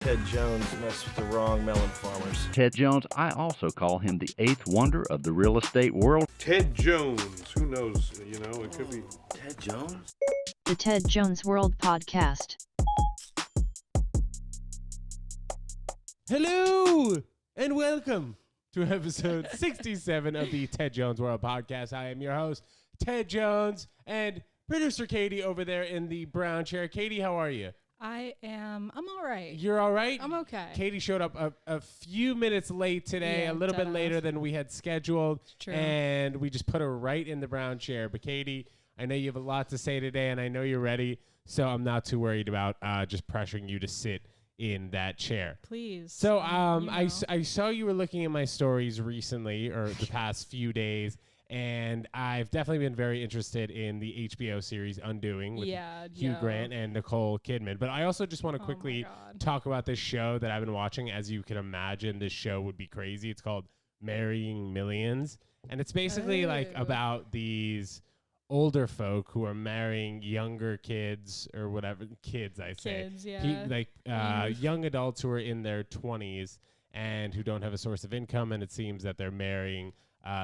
Ted Jones mess with the wrong melon farmers. Ted Jones, I also call him the eighth wonder of the real estate world. Ted Jones, who knows, it could be. Ted Jones? The Ted Jones World Podcast. Hello and welcome to episode 67 of the Ted Jones World Podcast. I am your host, Ted Jones, and producer Katie over there in the brown chair. Katie, how are you? I'm all right. You're all right? I'm okay. Katie showed up a few minutes late today, Yeah, a little bit deadass. later than we had scheduled, True. and we just put her right in the brown chair. But Katie, I know you have a lot to say today, and I know you're ready, so I'm not too worried about just pressuring you to sit in that chair. Please. So you I know. saw you were looking at my stories recently, or the past few days, and I've definitely been very interested in the HBO series Undoing with Hugh Grant and Nicole Kidman. But I also just want to quickly talk about this show that I've been watching. As you can imagine, this show would be crazy. It's called Marrying Millions, and it's basically like about these older folk who are marrying younger kids or whatever kids I say Kids, yeah. young adults who are in their 20s and who don't have a source of income, and it seems that they're marrying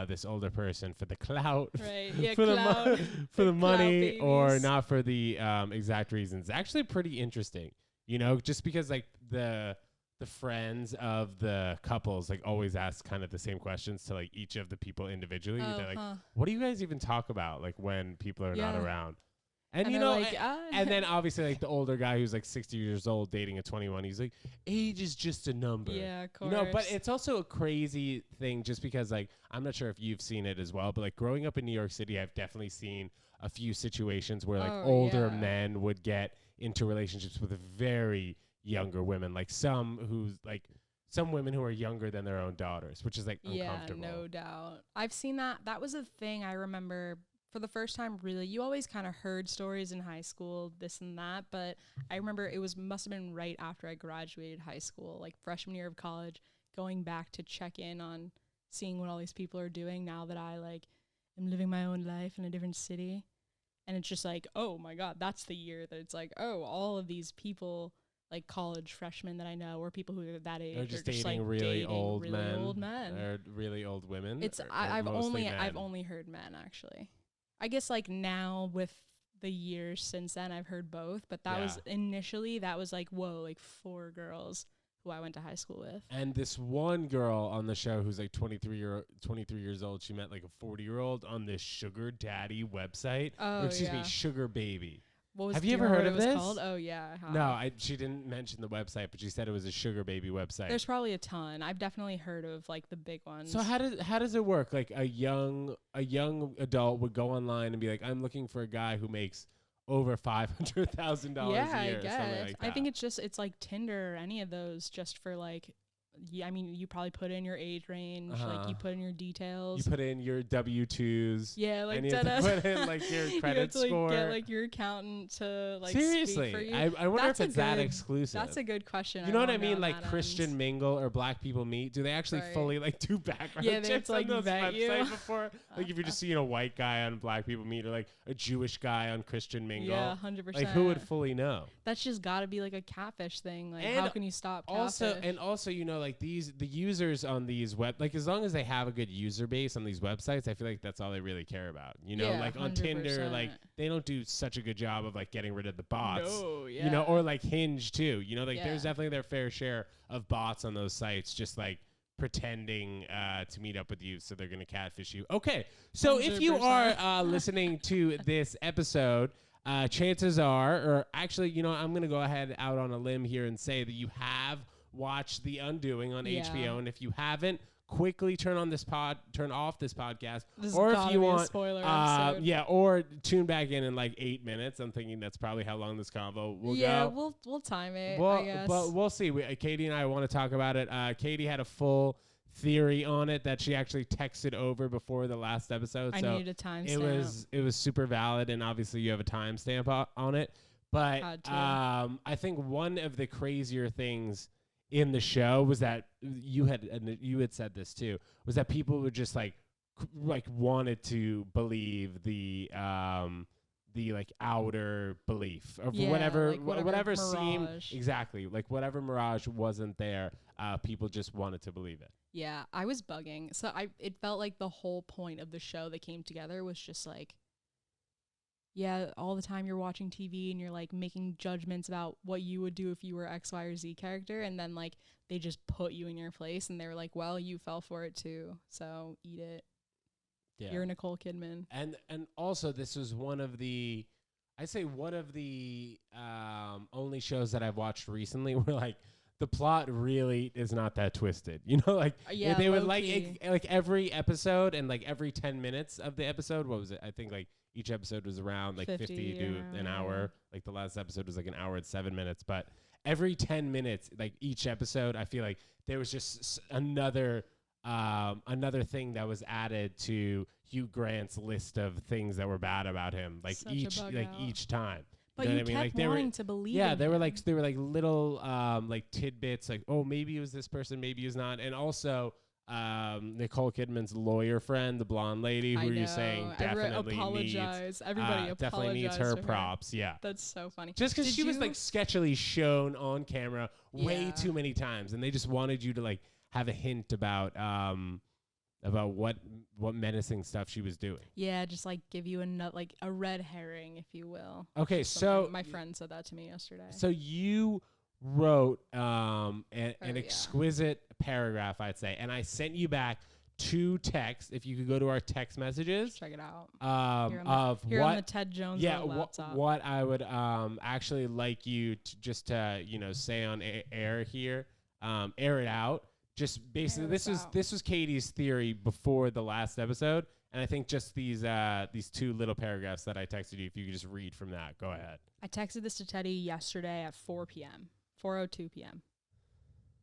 this older person for the clout, Right. Yeah, for clout. for the money, babies. or not for the exact reasons. Actually pretty interesting, just because like the friends of the couples like always ask kind of the same questions to like each of the people individually. They're like, what do you guys even talk about like when people are not Yeah. around? And And you they're know, like, and then obviously like the older guy who's like 60 years old dating a 21, he's like, age is just a number. Yeah, of course. But it's also a crazy thing just because like I'm not sure if you've seen it as well, but like growing up in New York City, I've definitely seen a few situations where like older yeah. men would get into relationships with very younger women, like some women who are younger than their own daughters, which is like uncomfortable. Yeah, no doubt. I've seen that. That was a thing I remember for the first time, really. You always kind of heard stories in high school, this and that, but I remember must have been right after I graduated high school, like freshman year of college, going back to check in on seeing what all these people are doing now that I like am living my own life in a different city. And it's just like, oh my God, that's the year that it's like, oh, all of these people, like college freshmen that I know, or people who are that age, They're just are just dating like really old really men. old men. Or really old women. It's or I've mostly I've men? only heard men actually. I guess like now with the years since then I've heard both, but that was initially like whoa, like 4 girls who I went to high school with. And this one girl on the show who's like 23 years old, she met like a 40-year-old on this sugar daddy website. Oh, Excuse me, yeah. sugar baby. What was Have do you ever know what heard it of was this? Called? Oh yeah, I have. No, she didn't mention the website, but she said it was a sugar baby website. There's probably a ton. I've definitely heard of like the big ones. So how does it work? Like a young adult would go online and be like, I'm looking for a guy who makes over $500,000 yeah, a year. I Or something guess. like I that. think it's like Tinder or any of those just for like. Yeah, I mean, you probably put in your age range, like you put in your details. You put in your W-2s. Yeah, like and you have to deadass. put in like your You credit have to, like, score. get like your accountant to like Seriously, speak for you. I wonder That's if a it's that good- exclusive. That's a good question. You know what I wonder mean? on Like that Christian end. Mingle or Black People Meet. Do they actually Right. fully like do background Yeah, they have checks to, on like, those vet you. websites before? Like if you're just seeing a white guy on Black People Meet or like a Jewish guy on Christian Mingle. Yeah, 100%. Like who would fully know? That's just got to be like a catfish thing. Like, And how can you stop catfish? Also, like the users on these like as long as they have a good user base on these websites, I feel like that's all they really care about. Yeah, Like on Tinder, like 100%. they don't do such a good job of like getting rid of the bots. No, yeah. Or like Hinge too. Like Yeah. there's definitely their fair share of bots on those sites, just like pretending to meet up with you, so they're gonna catfish you. Okay, so if you 100%. are listening to this episode, chances are, or actually, I'm gonna go ahead out on a limb here and say that you have watched The Undoing on Yeah. HBO, and if you haven't, quickly turn off this podcast, This has or if gotta you be a want, spoiler episode. or tune back in like 8 minutes. I'm thinking that's probably how long this convo will yeah, go. we'll time it. Well, I guess. but we'll see. Katie and I want to talk about it. Katie had a full theory on it that she actually texted over before the last episode. I so needed a timestamp. it was super valid, and obviously you have a timestamp on it. But Had to. I think one of the crazier things in the show was that you had said this too, was that people would just like wanted to believe the like outer belief of Yeah, whatever like whatever seemed mirage. exactly like whatever mirage wasn't there. People just wanted to believe it. Yeah, I was bugging. So it felt like the whole point of the show that came together was just like, yeah, all the time you're watching TV and you're like making judgments about what you would do if you were X, Y, or Z character, and then like they just put you in your place and they were like, well, you fell for it too, so eat it. Yeah. You're Nicole Kidman. And also this was one of the only shows that I've watched recently where like the plot really is not that twisted. You know, like Yeah, they would low-key. like every episode and like every 10 minutes of the episode, what was it? I think like each episode was around like 50 to an around, hour. Like the last episode was like an hour and 7 minutes, but every 10 minutes, like each episode, I feel like there was just another thing that was added to Hugh Grant's list of things that were bad about him. Like Such a each bug like out. each time. But know you what I mean? kept Like they were wanting to believe. yeah, in they were him. like little like tidbits, like, oh, maybe it was this person, maybe it was not. And also Nicole Kidman's lawyer friend, the blonde lady, I who you're know. saying Everyone definitely apologize. Everybody definitely needs apologize her to her. props. Yeah. That's so funny. Just because Did she was you- like sketchily shown on camera way Yeah. too many times, and they just wanted you to like have a hint about what menacing stuff she was doing. Yeah, just like give you a red herring, if you will. Okay, Something- so my friend said that to me yesterday. So you wrote an Oh, yeah. exquisite paragraph, I'd say, and I sent you back 2 texts. If you could go to our text messages, Check it out. of Here what on the Ted Jones laptop. what I would actually like you to just say on air here, air it out. Just basically, this was Katie's theory before the last episode, and I think just these 2 little paragraphs that I texted you. If you could just read from that, go ahead. I texted this to Teddy yesterday at 4 p.m., 4:02 p.m.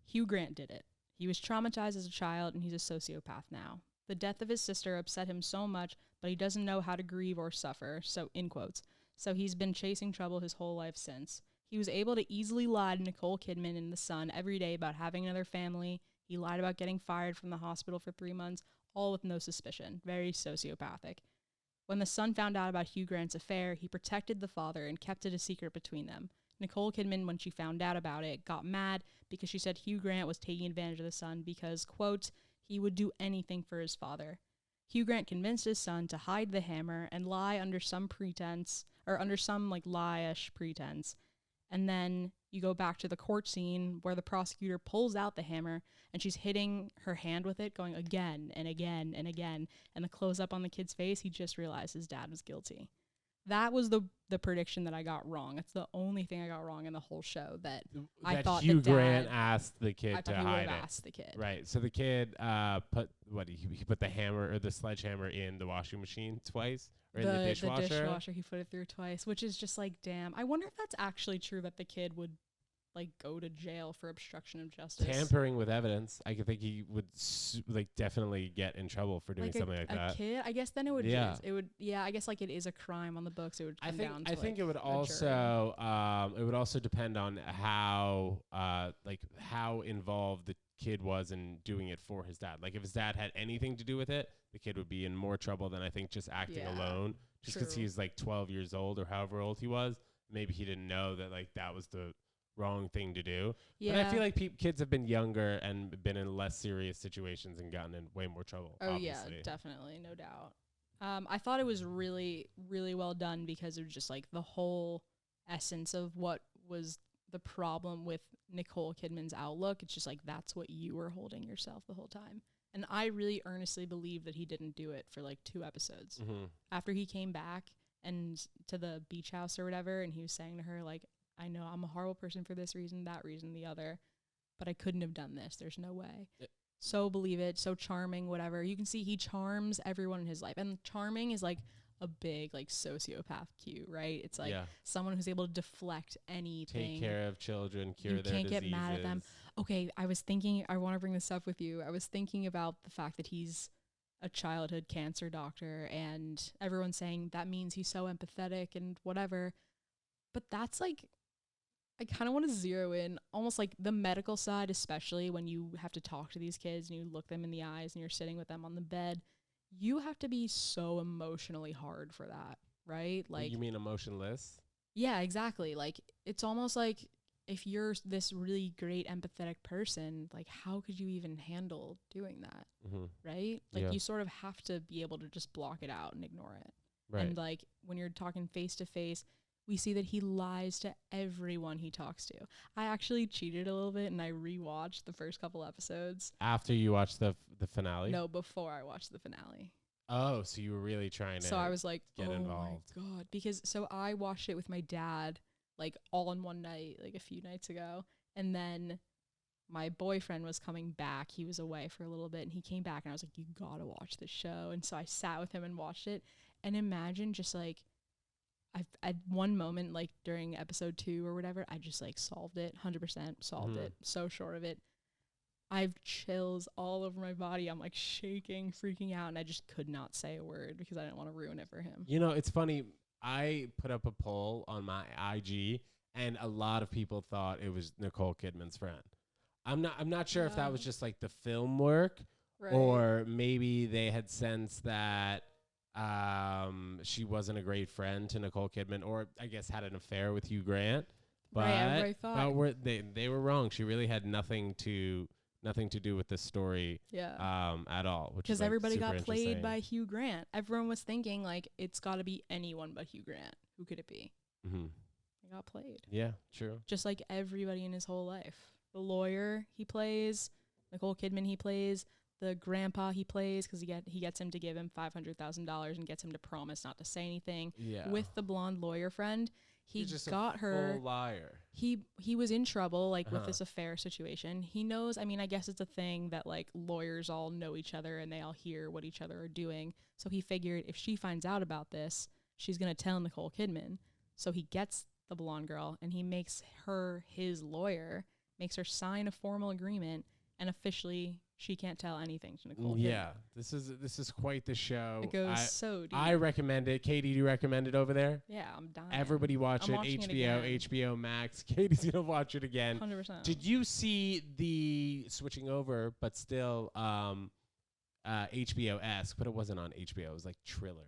Hugh Grant did it. He was traumatized as a child, and he's a sociopath now. The death of his sister upset him so much, but he doesn't know how to grieve or suffer, so in quotes. So he's been chasing trouble his whole life since. He was able to easily lie to Nicole Kidman in The Sun every day about having another family. He lied about getting fired from the hospital for 3 months, all with no suspicion. Very sociopathic. When The Sun found out about Hugh Grant's affair, he protected the father and kept it a secret between them. Nicole Kidman, when she found out about it, got mad because she said Hugh Grant was taking advantage of the son because, quote, he would do anything for his father. Hugh Grant convinced his son to hide the hammer and lie under some pretense, or under some like lie-ish pretense. And then you go back to the court scene where the prosecutor pulls out the hammer and she's hitting her hand with it, going again and again and again. And the close up on the kid's face, he just realized his dad was guilty. That was the prediction that I got wrong. It's the only thing I got wrong in the whole show that I thought Hugh the dad, Grant asked the I kid thought to he would hide have it. asked the kid. Right. So the kid he put the hammer or the sledgehammer in the washing machine twice, or in the dishwasher. The dishwasher, he put it through twice, which is just like, damn. I wonder if that's actually true that the kid would like go to jail for obstruction of justice. Tampering with evidence. I could think he would definitely get in trouble for doing like something like that. A kid, I guess then it would. Yeah. It would. Yeah, I guess like it is a crime on the books. It would come down to I think like, it would a jury. also depend on how involved the kid was in doing it for his dad. Like if his dad had anything to do with it, the kid would be in more trouble than I think just acting Yeah, alone. Just because true. he's like 12 years old or however old he was, maybe he didn't know that like that was the wrong thing to do. Yeah. But I feel like kids have been younger and been in less serious situations and gotten in way more trouble. Oh obviously. yeah, definitely, no doubt. I thought it was really, really well done because it was just like the whole essence of what was the problem with Nicole Kidman's outlook. It's just like that's what you were holding yourself the whole time. And I really earnestly believe that he didn't do it for like 2 episodes. Mm-hmm. After he came back and to the beach house or whatever, and he was saying to her like, I know I'm a horrible person for this reason, that reason, the other, but I couldn't have done this. There's no way. So believe it, so charming, whatever. You can see he charms everyone in his life. And charming is like a big like sociopath cue, right? It's like someone who's able to deflect anything. Take care of children, cure You their can't diseases. get mad at them. Okay, I was thinking, I want to bring this up with you. I was thinking about the fact that he's a childhood cancer doctor and everyone's saying that means he's so empathetic and whatever. But that's like, I kind of want to zero in almost like the medical side, especially when you have to talk to these kids and you look them in the eyes and you're sitting with them on the bed. You have to be so emotionally hard for that. right? Like, you mean emotionless? yeah, exactly. Like, it's almost like if you're this really great empathetic person, like, how could you even handle doing that? Mm-hmm. Right? Like, Yeah. you sort of have to be able to just block it out and ignore it. Right. And like, when you're talking face to face, we see that he lies to everyone he talks to. I actually cheated a little bit and I rewatched the first couple episodes. After you watched the finale? No, before I watched the finale. Oh, so you were really trying to. So I was like, get oh involved. my God. Because so I watched it with my dad, like all in one night, like a few nights ago. And then my boyfriend was coming back. He was away for a little bit and he came back and I was like, you gotta watch this show. And so I sat with him and watched it. And imagine just like, at one moment, like during episode 2 or whatever, I just like solved it, 100% solved it. So short of it. I've chills all over my body. I'm like shaking, freaking out, and I just could not say a word because I didn't want to ruin it for him. You know, it's funny. I put up a poll on my IG, and a lot of people thought it was Nicole Kidman's friend. I'm not sure if that was just like the film work, Right. or maybe they had sensed that she wasn't a great friend to Nicole Kidman, or I guess had an affair with Hugh Grant. But, Right, everybody thought. they were wrong. She really had nothing to do with this story Yeah. at all. Which Because is like everybody super got played interesting. by Hugh Grant. Everyone was thinking like it's got to be anyone but Hugh Grant. Who could it be? Mm-hmm. He got played. Yeah, true. Just like everybody in his whole life. The lawyer he plays, Nicole Kidman he plays, the grandpa he plays because he gets him to give him $500,000 and gets him to promise not to say anything. Yeah. With the blonde lawyer friend, he He's just got a her. full liar. He was in trouble like with Uh-huh. this affair situation. He knows, I mean, I guess it's a thing that like lawyers all know each other and they all hear what each other are doing. So he figured if she finds out about this, she's going to tell Nicole Kidman. So he gets the blonde girl and he makes her his lawyer, makes her sign a formal agreement, and officially she can't tell anything to Nicole Kidman. Yeah, this is quite the show. It goes so deep. I recommend it. Katie, do you recommend it over there? Yeah, I'm dying. Everybody watch I'm it. watching it HBO, again. HBO Max. Katie's gonna watch it again. 100%. Did you see the switching over, but still HBO-esque, but it wasn't on HBO. It was like Triller.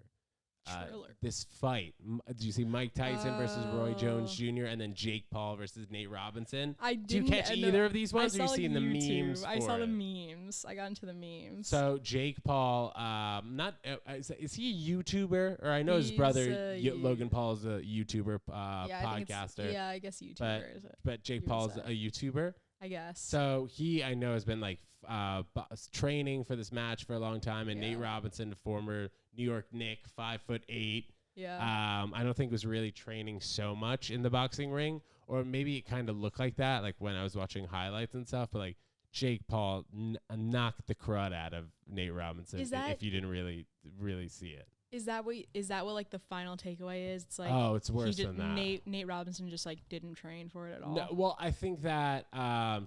Triller. This fight. Do you see Mike Tyson versus Roy Jones Jr. and then Jake Paul versus Nate Robinson? I Do you didn't catch end either up- of these I ones? Or you saw seen the memes? I for saw the it? memes. I got into the memes. So Jake Paul, not is he a YouTuber? Or I know his He's brother a Logan Paul is a YouTuber, yeah, I think it's- podcaster. yeah, I guess YouTuber is it. But Jake you would Paul's say. a YouTuber. I guess. So he, I know, has been like training for this match for a long time. And Nate Yeah. Robinson, the former New York Knick, 5'8". yeah. I don't think was really training so much in the boxing ring, or maybe it kind of looked like that, like when I was watching highlights and stuff. But like Jake Paul knocked the crud out of Nate Robinson. Is that- if you didn't really see it? Is that what like the final takeaway is? It's like Oh, it's he worse did- than that. Nate Robinson just like didn't train for it at all. No, well, I think that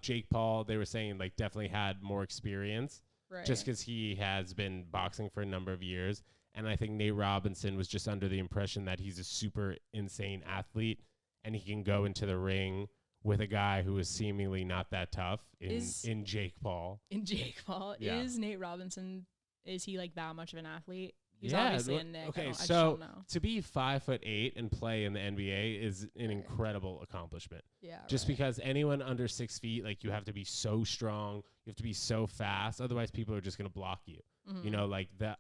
Jake Paul, they were saying like definitely had more experience, right. just because he has been boxing for a number of years. And I think Nate Robinson was just under the impression that he's a super insane athlete and he can go into the ring with a guy who is seemingly not that tough in Jake Paul. In Jake Paul, Yeah. is Nate Robinson? Is he like that much of an athlete? He's Yeah, obviously a look- Nick. okay, I just so don't know. to be 5'8" and play in the NBA is an incredible accomplishment. Yeah. Just right. because anyone under 6 feet, like you have to be so strong, you have to be so fast. Otherwise, people are just gonna block you. Mhm. You know, like the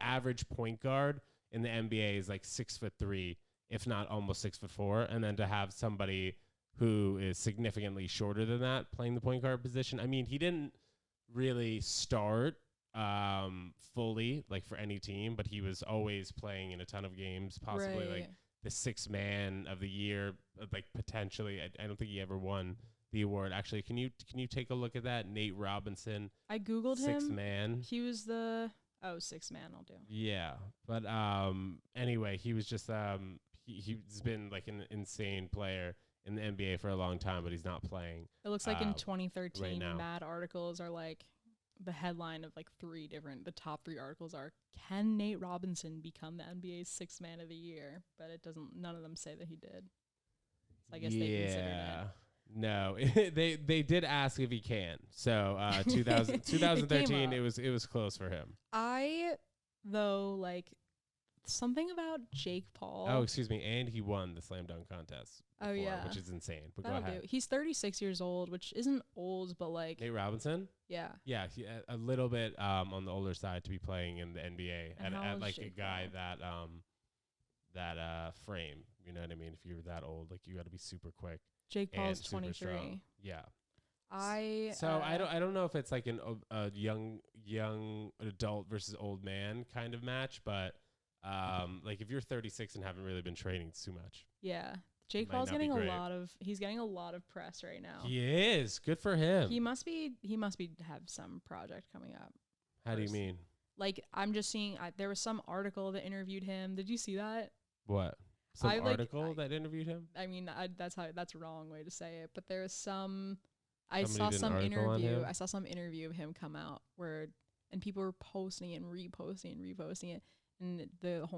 average point guard in the NBA is like 6'3", if not almost 6'4", and then to have somebody who is significantly shorter than that playing the point guard position. I mean, he didn't really start fully like for any team, but he was always playing in a ton of games, possibly like Right. the 6th man of the year, like potentially. I don't think he ever won the award. Actually, can you take a look at that? Nate Robinson, I googled 6th him. man. He was the 6th man. I'll do. Yeah, but anyway, he was just he's been like an insane player in the NBA for a long time, but he's not playing. It looks like in right 2013, now. Mad articles are like the headline of like the top 3 articles are, can Nate Robinson become the NBA's 6th man of the year? But none of them say that he did. So I guess they considered it. No, they did ask if he can. So 2013, It it was close for him. I, though, like, something about Jake Paul. Oh, excuse me. And he won the slam dunk contest. Oh, yeah. Which is insane. But That'll go ahead. do. He's 36 years old, which isn't old, but like, Nate Robinson? yeah. Yeah, a little bit on the older side to be playing in the NBA And how at old like is a Jake guy Paul? that frame. You know what I mean? If you're that old, like you got to be super quick. Jake and Paul's super 23. strong. Yeah. I don't know if it's like a young adult versus old man kind of match, but like if you're 36 and haven't really been training, it's too much. Yeah. Jake Might Paul's not be getting great. he's getting a lot of press right now. He is. Good for him. He must be have some project coming up. How do you first. mean? Like I'm just seeing there was some article that interviewed him. Did you see that? What? Some I, like, article that interviewed him? I mean, that's a wrong way to say it, but there was some. I saw Somebody did an some article on interview. him? I saw some interview of him come out and people were posting it and reposting it, and the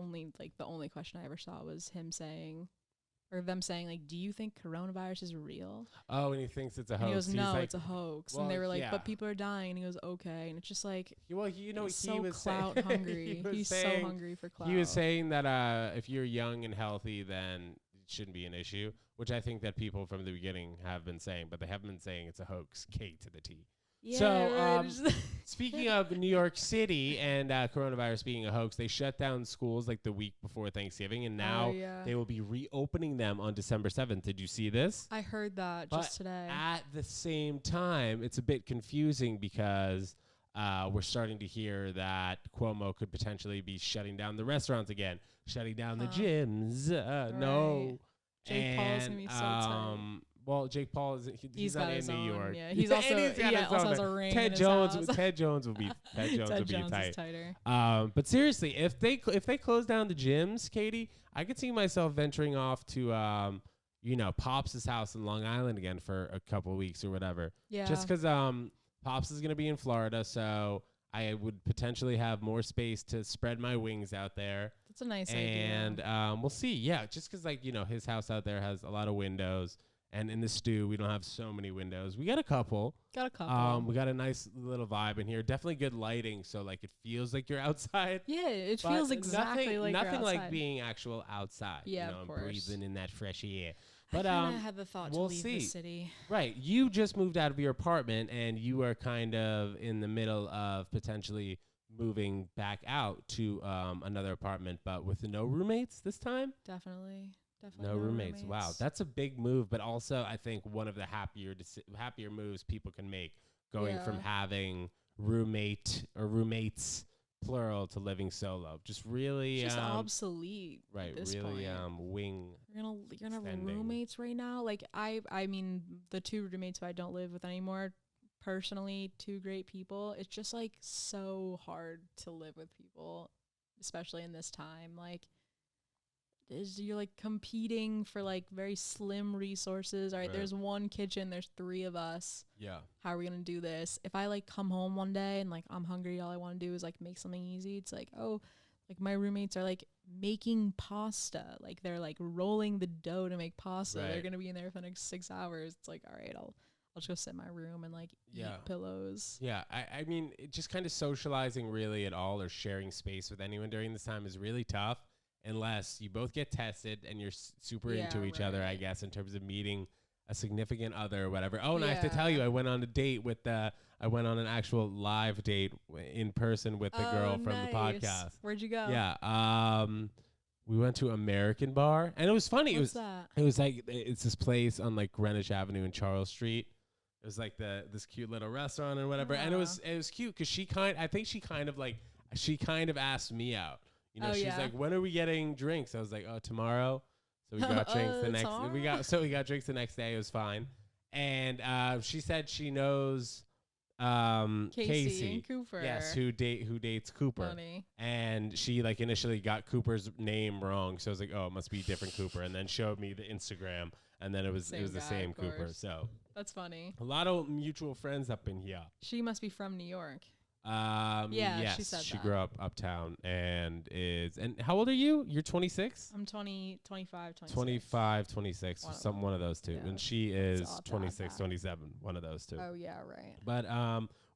only question I ever saw was them saying, like, do you think coronavirus is real? Oh, and he thinks it's a And hoax. he goes, He's no, like, it's a hoax. well, And they were like, yeah. but people are dying. And he goes, okay. And it's just like, well, you know, he's he so was clout saying, hungry. He's so hungry for clout. He was saying that if you're young and healthy, then it shouldn't be an issue, which I think that people from the beginning have been saying, but they haven't been saying it's a hoax, K to the T. yeah, So, right. Speaking of New York City and coronavirus being a hoax, they shut down schools like the week before Thanksgiving, and now yeah. they will be reopening them on December 7th. Did you see this? I heard that But just today. At the same time, it's a bit confusing because we're starting to hear that Cuomo could potentially be shutting down the restaurants again, shutting down the gyms. No. Jake Paul's gonna be so tight. Well, Jake Paul is he's got not in his New own, York. yeah. He's also has a ring. Ted in Jones. his house. Ted Jones will be tight. Is tighter. But seriously, if they close down the gyms, Katie, I could see myself venturing off to Pops' house in Long Island again for a couple of weeks or whatever. Yeah. Just because Pops is gonna be in Florida, so I would potentially have more space to spread my wings out there. That's a nice And idea. we'll see. Yeah, just because his house out there has a lot of windows, and in the stew we don't have so many windows. We got a couple. We got a nice little vibe in here. Definitely good lighting, so like it feels like you're outside. Yeah, it But feels exactly like nothing you're like outside. being actual outside. Yeah, and of course. breathing in that fresh air. I But kinda had the thought we'll to leave see. the city. Right, you just moved out of your apartment, and you are kind of in the middle of potentially moving back out to another apartment, but with no roommates this time. Definitely No roommates. Wow, that's a big move, but also I think one of the happier moves people can make, going from Yeah. having roommates plural to living solo. Just really It's just obsolete. right, At this really point. wing. You're gonna have extending. roommates right now. Like I mean, the two roommates who I don't live with anymore, personally, two great people. It's just like so hard to live with people, especially in this time. Like, you're like competing for like very slim resources. All right, Right. there's one kitchen. There's three of us. Yeah. How are we gonna do this? If I like come home one day and like I'm hungry, all I want to do is like make something easy. It's like, oh, like my roommates are like making pasta. Like they're like rolling the dough to make pasta. They're Right. gonna be in there for the next 6 hours. It's like, all right, I'll just go sit in my room and like Yeah. eat pillows. Yeah, I mean, just kind of socializing really at all or sharing space with anyone during this time is really tough unless you both get tested and you're super Yeah, into each other, I right. guess, in terms of meeting a significant other or whatever. Oh, and I have to Yeah. tell you, I went on a date with I went on an actual live date in person with the girl from the podcast. Where'd you go? Yeah, we went to American Bar, and it was funny. What's that? It was like it's this place on like Greenwich Avenue in Charles Street. It was like this cute little restaurant and whatever, and it was cute because she kind of asked me out. You know, Oh, she's yeah. like, "When are we getting drinks?" I was like, "Oh, tomorrow." So we got drinks the next. Tomorrow? We got drinks the next day. It was fine, and she said she knows Casey and Cooper. Yes, who dates Cooper. Funny. And she like initially got Cooper's name wrong, so I was like, "Oh, it must be a different Cooper," and then showed me the Instagram, and then it was Same the guy, same of Cooper. course. So That's funny. a lot of mutual friends up in here. She must be from New York. Yeah, yes, she said she that. grew up uptown and is. And how old are you? You're 26. I'm 20, 25, 26. 25, 26, One of some them. one of those two. Yeah. And she is odd to add 26, that. 27, one of those two. Oh yeah, right. But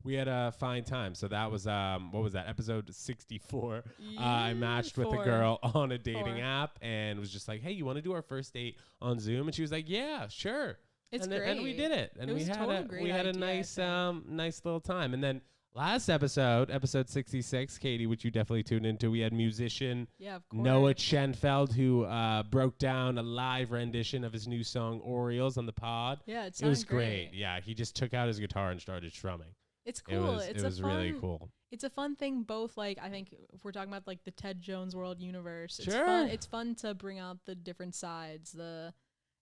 we had a fine time. So that was what was that? Episode 64. I matched with a Four. girl on a dating Four. app and was just like, "Hey, you want to do our first date on Zoom?" And she was like, "Yeah, sure." It's and, great. And we did it. And It we was had totally a great we had a idea, I nice think. nice little time. And then last episode 66, Katie, which you definitely tuned into, we had musician Yeah, of course. Noah Schenfeld, who broke down a live rendition of his new song Orioles on the pod. Yeah, It was great. Yeah, he just took out his guitar and started strumming. It's cool. It was really cool. It's a fun thing. Both, like, I think if we're talking about like the Ted Jones World universe, it's Sure. fun. It's fun to bring out the different sides.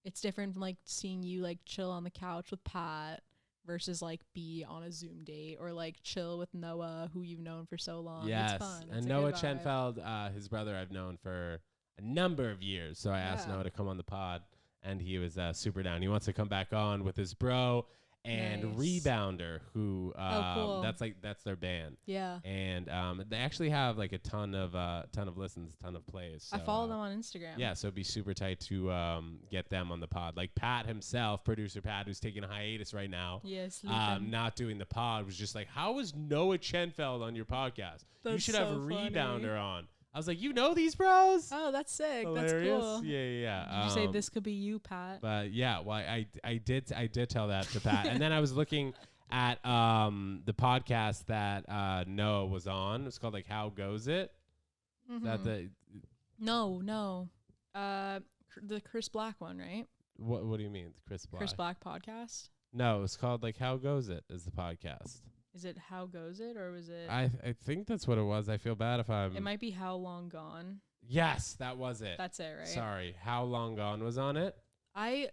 It's different from like seeing you like chill on the couch with Pat versus like be on a Zoom date or like chill with Noah, who you've known for so long. Yes, It's fun. and It's a Noah good vibe. Schenfeld, his brother, I've known for a number of years. So I asked Yeah. Noah to come on the pod, and he was super down. He wants to come back on with his bro and Nice. Rebounder, who cool. that's their band. Yeah. And they actually have like a ton of listens, ton of plays. So, I follow them on Instagram. Yeah, so it'd be super tight to get them on the pod. Like Pat himself, producer Pat, who's taking a hiatus right now, Yes. not doing the pod, was just like, "How is Noah Schenfeld on your podcast? You That's should have a so funny. Rebounder on." I was like, "You know these bros?" Oh, that's sick. Hilarious. That's cool. Yeah. Did you say this could be you, Pat? But yeah, well, I did tell that to Pat, and then I was looking at the podcast that Noah was on. It's called like How Goes It? Is that the No. The Chris Black one, right? what do you mean, Chris Black? Chris Black podcast. No, it's called like How Goes It is the podcast. Is it How Goes It or was it? I think that's what it was. I feel bad if I'm. It might be How Long Gone. Yes, that was it. That's it, right? Sorry, How Long Gone was on it? I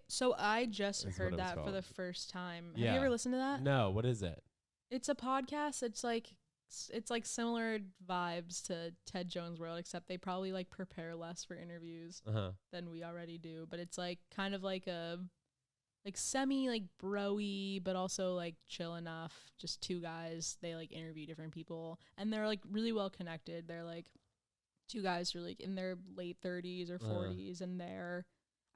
just Is what heard it was that for the called. first time. Have Yeah. you ever listened to that? No, what is it? It's a podcast. It's like similar vibes to Ted Jones World, except they probably like prepare less for interviews than we already do. But it's like kind of like a like semi like bro-y, but also like chill enough. Just two guys. They like interview different people, and they're like really well connected. They're like two guys who are like in their late 30s or 40s, and they're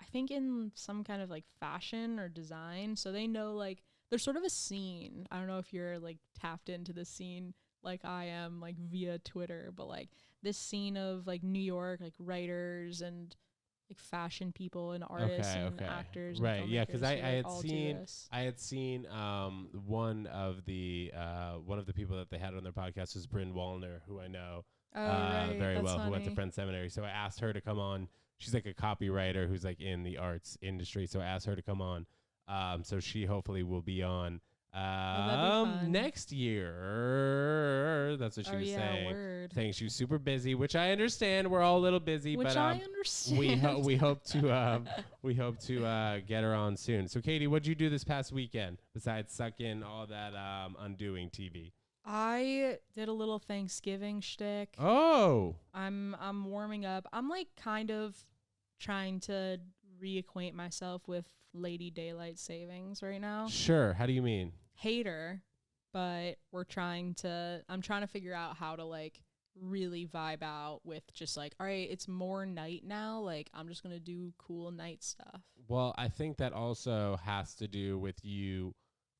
I think in some kind of like fashion or design. So they know like there's sort of a scene. I don't know if you're like tapped into the scene like I am, like via Twitter, but like this scene of like New York, like writers and like fashion people and artists and actors. And Right, yeah, because I filmmakers who, like, had all do seen this. one of the people that they had on their podcast was Bryn Wallner, who I know Oh, right. very That's well, who went to funny. Friends Seminary. So I asked her to come on. She's like a copywriter who's like in the arts industry. So I asked her to come on. So she hopefully will be on that'd be fun. next year. That's what she was saying. Word. Saying she was super busy, which I understand. We're all a little busy, Which but I understand. we hope to get her on soon. So Katie, what'd you do this past weekend besides suck in all that Undoing TV? I did a little Thanksgiving shtick. Oh, I'm warming up. I'm like kind of trying to reacquaint myself with Lady Daylight Savings right now. sure. How do you mean? Hater, but I'm trying to figure out how to like really vibe out with just like, all right, it's more night now. Like I'm just going to do cool night stuff. Well, I think that also has to do with you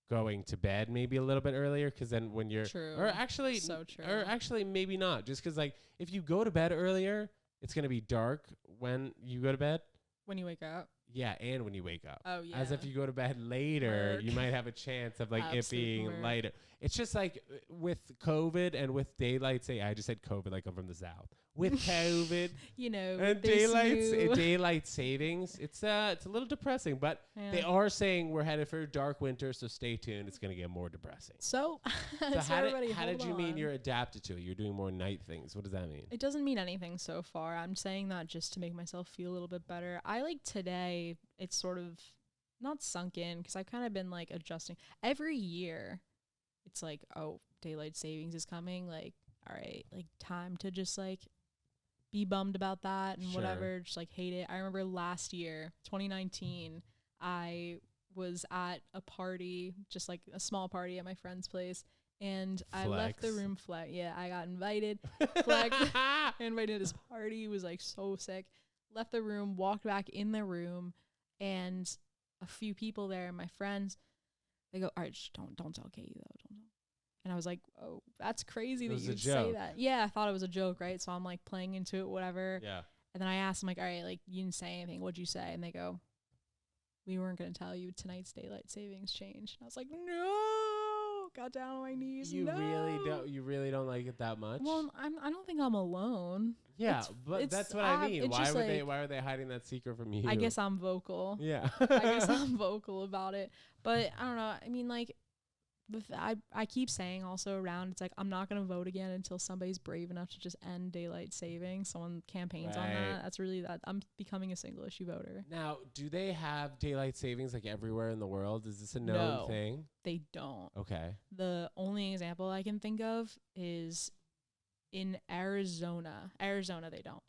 going to bed maybe a little bit earlier, because then when you're True. or actually So true. or actually maybe not, just because like if you go to bed earlier, it's gonna be dark when you go to bed. When you wake up. Yeah, and when you wake up. Oh yeah. As if you go to bed later, Work. you might have a chance of like it Absolute being work. lighter. It's just like with COVID and with daylight I just said COVID like I'm from the South. With COVID You know, and this new- daylight savings, it's a little depressing, but Yeah. they are saying we're headed for a dark winter, so stay tuned. It's going to get more depressing. So, So everybody how did hold you mean on. you're adapted to it? You're doing more night things. What does that mean? It doesn't mean anything so far. I'm saying that just to make myself feel a little bit better. I like today, it's sort of not sunk in because I've kind of been like adjusting. Every year, it's like, oh, daylight savings is coming. Like, all right, like time to just like be bummed about that and Sure. whatever, just like hate it. I remember last year, 2019, I was at a party, just like a small party at my friend's place, And I left the room flat. Yeah, I got invited. Invited to this party. It was like so sick. Left the room, walked back in the room, and a few people there, my friends, they go, all right, don't tell Katie though. Don't tell. And I was like, oh, that's crazy that you would say that. Yeah, I thought it was a joke, right? So I'm like playing into it, whatever. Yeah. And then I asked them, like, all right, like, you didn't say anything. What'd you say? And they go, we weren't going to tell you tonight's daylight savings changed. And I was like, no, got down on my knees. You really don't like it that much? Well, I don't think I'm alone. Yeah, but that's what I mean. Why were they hiding that secret from you? I guess I'm vocal. Yeah. I guess I'm vocal about it. But I don't know. I mean, like, I keep saying also around, it's like, I'm not going to vote again until somebody's brave enough to just end daylight saving. Someone campaigns on that. That's really that. I'm becoming a single issue voter. Now, do they have daylight savings like everywhere in the world? Is this a known thing? They don't. Okay. The only example I can think of is in Arizona. Arizona, they don't.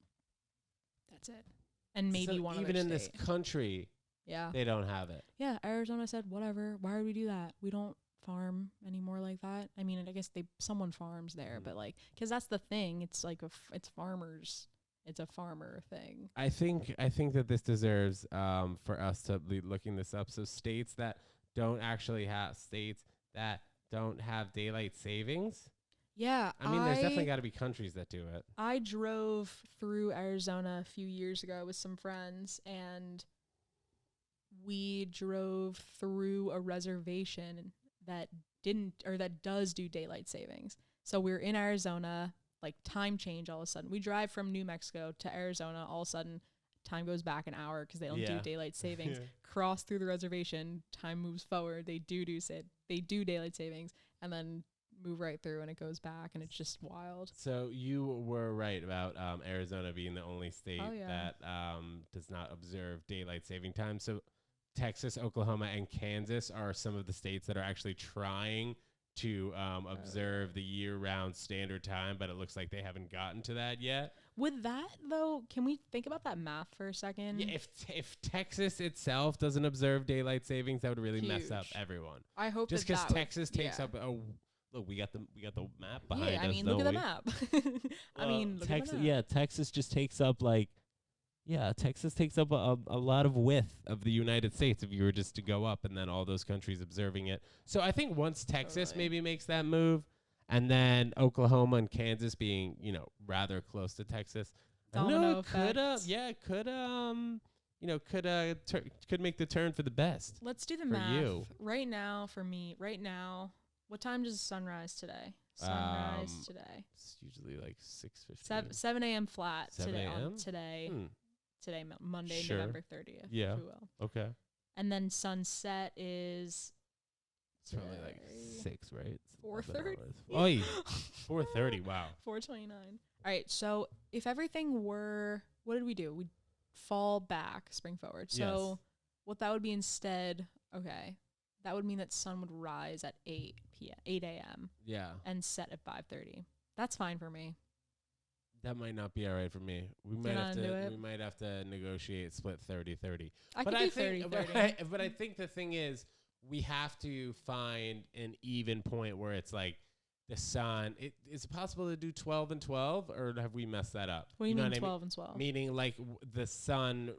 That's it. And maybe one other even in state. this country, they don't have it. Yeah, Arizona said, whatever. Why would we do that? We don't farm anymore like that. I mean, I guess someone farms there, but like, because that's the thing. It's like it's farmers. It's a farmer thing. I think that this deserves for us to be looking this up. So states that don't have daylight savings. Yeah, I mean, there's definitely got to be countries that do it. I drove through Arizona a few years ago with some friends, and we drove through a reservation that does do daylight savings. So we're in Arizona, like time change all of a sudden. We drive from New Mexico to Arizona, all of a sudden time goes back an hour because they don't do daylight savings. Cross through the reservation, time moves forward. They do daylight savings, and then move right through, and it goes back, and it's just wild. So you were right about Arizona being the only state that does not observe daylight saving time. So Texas, Oklahoma, and Kansas are some of the states that are actually trying to observe the year-round standard time, but it looks like they haven't gotten to that yet. With that, though, can we think about that math for a second? Yeah, if Texas itself doesn't observe daylight savings, that would really mess up everyone. I hope just because Texas takes up. Oh, look, we got the map behind us. Yeah, I mean, look at the map. Texas just takes up Texas takes up a lot of width of the United States if you were just to go up, and then all those countries observing it. So I think once Texas maybe makes that move, and then Oklahoma and Kansas being, rather close to Texas, could make the turn for the best. Let's do the math. Right now, for me, what time does sunrise today? It's usually like 6:15. 7 a.m. flat 7 a.m.? Today, Monday, Sure. November 30th. Yeah. If you will. Okay. And then sunset is It's probably like 6, right? 4:30. Oi, 4:30. Wow. 4:29. All right. So if everything were, what did we do? We fall back, spring forward. So what that would be instead? Okay, that would mean that sun would rise at 8 a.m. Yeah. And set at 5:30. That's fine for me. That might not be all right for me. We might have to negotiate split 30-30. I could do 30-30. But I think the thing is, we have to find an even point where it's like the sun. Is it possible to do 12 and 12, or have we messed that up? What do you mean 12 and 12? Meaning like the sun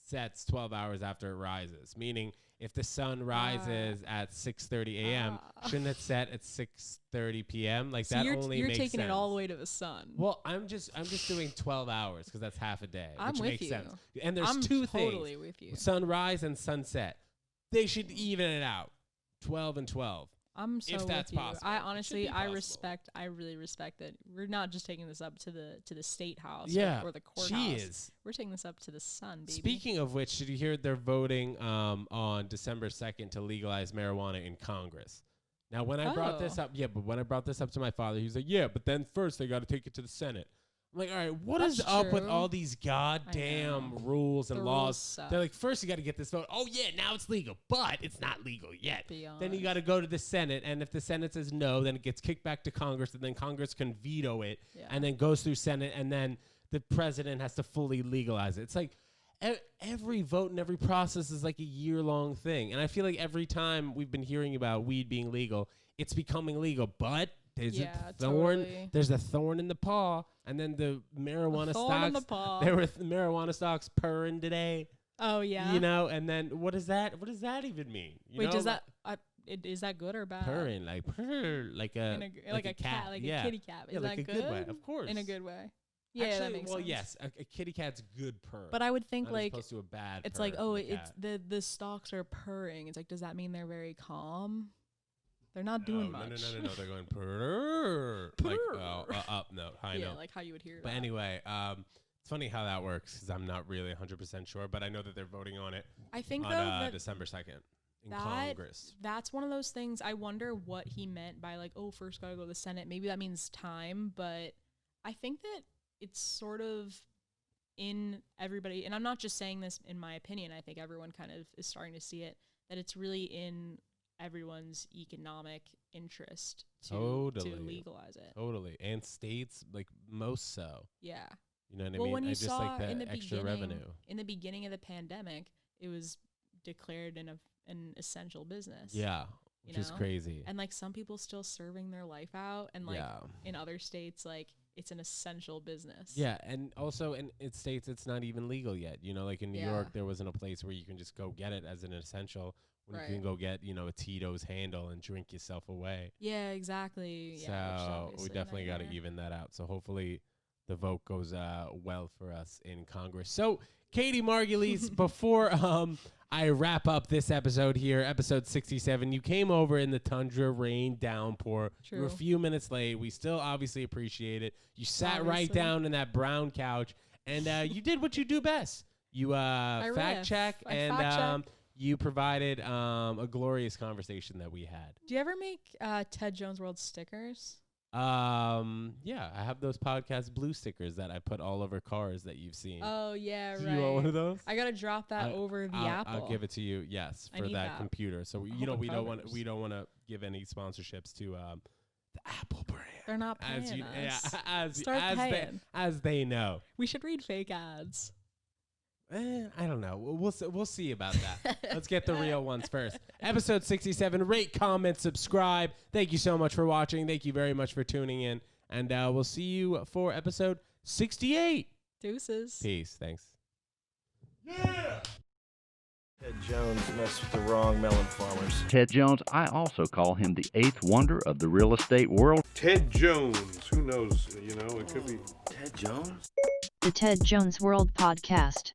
sets 12 hours after it rises. Meaning if the sun rises at 6:30 a.m., shouldn't it set at 6:30 p.m.? Like so that only makes sense. You're taking it all the way to the sun. Well, I'm just doing 12 hours because that's half a day, which makes sense. And there's I'm two totally things: with you. sunrise and sunset. They should even it out. 12 and 12. I'm so if that's with you. possible. I honestly, I really respect that we're not just taking this up to the state house or the courthouse. We're taking this up to the sun, baby. Speaking of which, did you hear they're voting on December 2nd to legalize marijuana in Congress? Now, when I brought this up, when I brought this up to my father, he was like, yeah, but then first they got to take it to the Senate. I'm like, all right, what is up with all these goddamn rules and laws? They're like, first you got to get this vote. Oh, yeah, now it's legal, but it's not legal yet. Then you got to go to the Senate, and if the Senate says no, then it gets kicked back to Congress, and then Congress can veto it, and then goes through Senate, and then the president has to fully legalize it. It's like every vote and every process is like a year-long thing. And I feel like every time we've been hearing about weed being legal, it's becoming legal. But there's a thorn. Totally. There's a thorn in the paw. And then the marijuana Thorn in the stocks. paw. There were marijuana stocks purring today. Oh yeah. You know, and then what does that even mean? You Wait, know? does that is that good or bad? purring like purr like a like a cat, like a kitty cat. Is yeah, like that a good? good way, of course. In a good way. Yeah, Actually, that makes sense. yes, a kitty cat's good purr. But I would think not as like opposed to a bad. it's purr like, from oh, a it's cat. the stalks are purring. It's like, does that mean they're very calm? They're not doing much. No. They're going purr. Like Purr. up note, high Yeah, note. like how you would hear But that. anyway, it's funny how that works because I'm not really 100% sure, but I know that they're voting on it I think on though that December 2nd in that- Congress. that's one of those things. I wonder what he meant by like, oh, first gotta go to the Senate. Maybe that means time, but I think that it's sort of in everybody, and I'm not just saying this in my opinion. I think everyone kind of is starting to see it, that it's really in everyone's economic interest to legalize it. Totally. And states, like most so. Yeah. You know what I Well, mean? when you I just saw like that in the extra beginning, revenue. in the beginning of the pandemic, it was declared an essential business. Yeah, you which is know? crazy. And like some people still serving their life out, and like yeah. in other states, like it's an essential business. Yeah, and also in states it's not even legal yet. You know, like in New Yeah. York, there wasn't a place where you can just go get it as an essential. When you Right. can go get, you know, a Tito's handle and drink yourself away. Yeah, exactly. Yeah, which is So we obviously a definitely got to nightmare. even that out. So hopefully the vote goes well for us in Congress. So Katie Margulies, before I wrap up this episode here, episode 67, you came over in the tundra, rain, downpour. You were a True. few minutes late. We still obviously appreciate it. You sat right Obviously. down in that brown couch, and you did what you do best. You fact riff. check, I and fact check. you provided a glorious conversation that we had. Do you ever make Ted Jones World stickers? Yeah, I have those podcast blue stickers that I put all over cars that you've seen. Oh yeah, Do right. you want one of those? I gotta drop that over the Apple. I'll give it to you. Yes, I for need that that. computer. So All you know the we don't want covers. to give any sponsorships to the Apple brand. They're not paying As you, us. Start paying. as they know. We should read fake ads. I don't know. We'll see about that. Let's get the real ones first. Episode 67. Rate, comment, subscribe. Thank you so much for watching. Thank you very much for tuning in. And we'll see you for episode 68. Deuces. Peace. Thanks. Ted Jones messed with the wrong melon farmers. Ted Jones, I also call him the eighth wonder of the real estate world. Ted Jones. Who knows? You know, it could be. Ted Jones? The Ted Jones World Podcast.